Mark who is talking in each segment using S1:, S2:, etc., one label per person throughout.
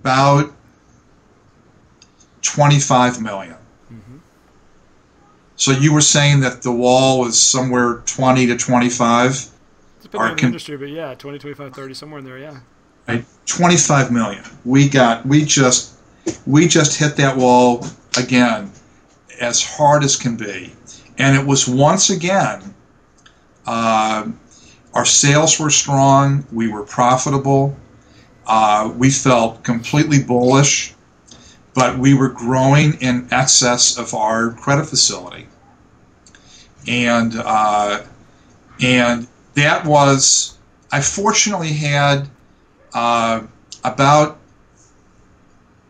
S1: about 25 million.
S2: Mm-hmm.
S1: So you were saying that the wall was somewhere 20 to 25?
S2: Depending on the industry, but yeah, 20, 25, 30, somewhere in there, yeah.
S1: Right, 25 million. We just hit that wall again as hard as can be. And it was once again, our sales were strong, we were profitable, we felt completely bullish, but we were growing in excess of our credit facility. And that was, I fortunately had about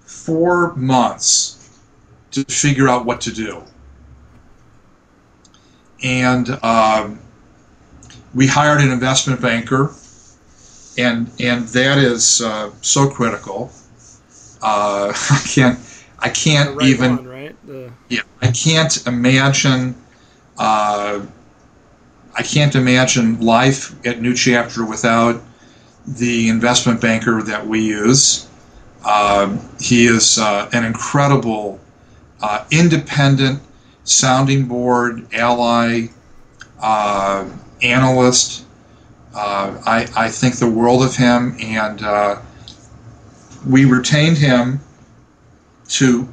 S1: 4 months to figure out what to do. And we hired an investment banker, and that is so critical. I can't
S2: The right
S1: even
S2: one, right?
S1: yeah, I can't imagine life at New Chapter without the investment banker that we use. He is an incredible independent sounding board ally, analyst. I think the world of him, and we retained him to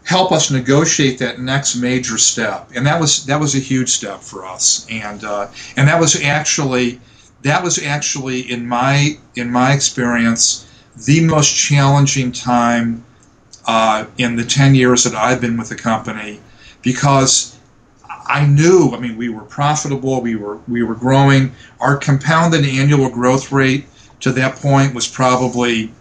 S1: help us negotiate that next major step, and that was a huge step for us, and that was actually in my experience the most challenging time in the 10 years that I've been with the company, because I knew, I mean, we were profitable, we were growing. Our compounded annual growth rate to that point was probably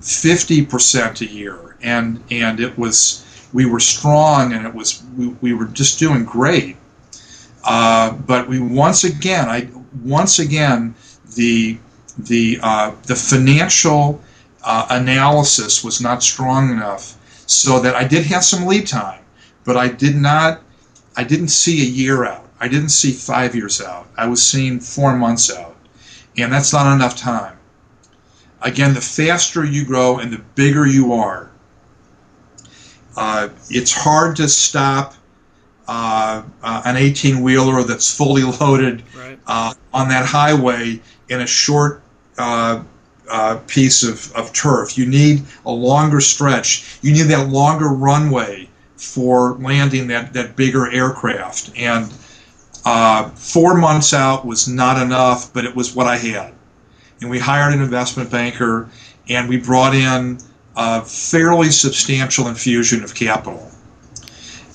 S1: 50% a year, and it was, we were strong, and it was, we were just doing great. But we once again the financial analysis was not strong enough, so that I did have some lead time, but I didn't see a year out. I didn't see 5 years out. I was seeing 4 months out, and that's not enough time. Again, the faster you grow and the bigger you are, it's hard to stop an 18-wheeler that's fully loaded
S2: Right.
S1: On that highway in a short piece of turf. You need a longer stretch. You need that longer runway for landing that bigger aircraft. And 4 months out was not enough, but it was what I had. And we hired an investment banker, and we brought in a fairly substantial infusion of capital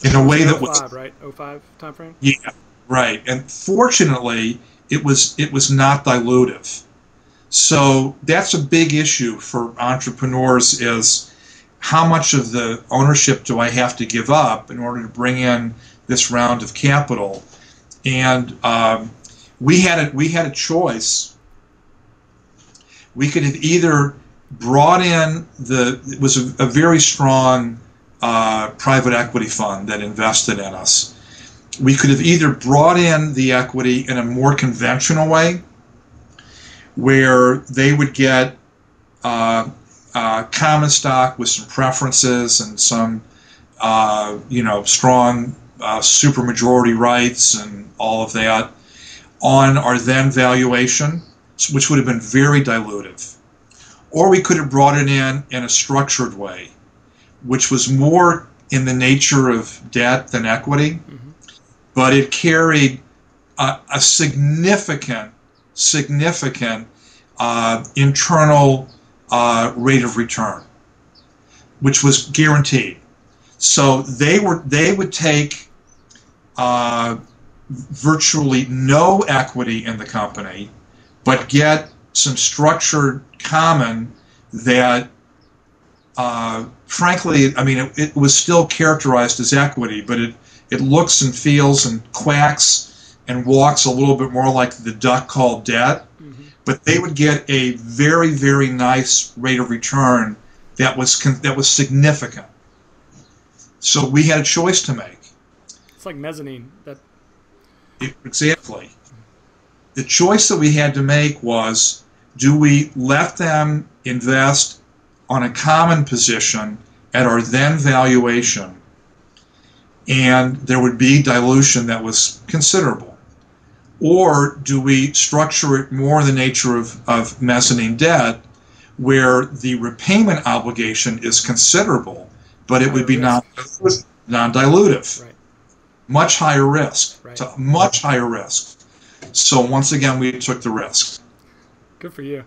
S1: in a way that was
S2: 05, right? 05 timeframe?
S1: Yeah, right. And fortunately, it was not dilutive. So that's a big issue for entrepreneurs, is how much of the ownership do I have to give up in order to bring in this round of capital? And we had a choice. We could have either brought in it was a very strong private equity fund that invested in us. We could have either brought in the equity in a more conventional way, where they would get common stock with some preferences and some strong supermajority rights and all of that on our then valuation, which would have been very dilutive. Or we could have brought it in a structured way, which was more in the nature of debt than equity, mm-hmm. but it carried a significant internal rate of return, which was guaranteed. So they would take virtually no equity in the company, but get some structured common that, frankly, I mean, it was still characterized as equity, but it looks and feels and quacks and walks a little bit more like the duck called debt. Mm-hmm. But they would get a very, very nice rate of return that was significant. So we had a choice to make.
S2: It's like mezzanine.
S1: Exactly. The choice that we had to make was, do we let them invest on a common position at our then valuation, and there would be dilution that was considerable? Or do we structure it more in the nature of mezzanine debt, where the repayment obligation is considerable, but it would be non-dilutive,
S2: Right.
S1: much higher risk,
S2: Right.
S1: to much higher risk. So once again, we took the risk.
S2: Good for you.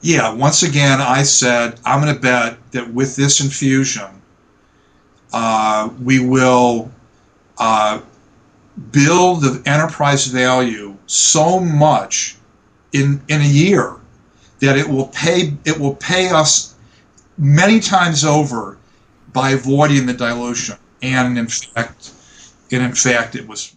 S1: Yeah, once again, I said, I'm going to bet that with this infusion, we will build the enterprise value so much in a year that it will pay us many times over by avoiding the dilution. And in fact, it was.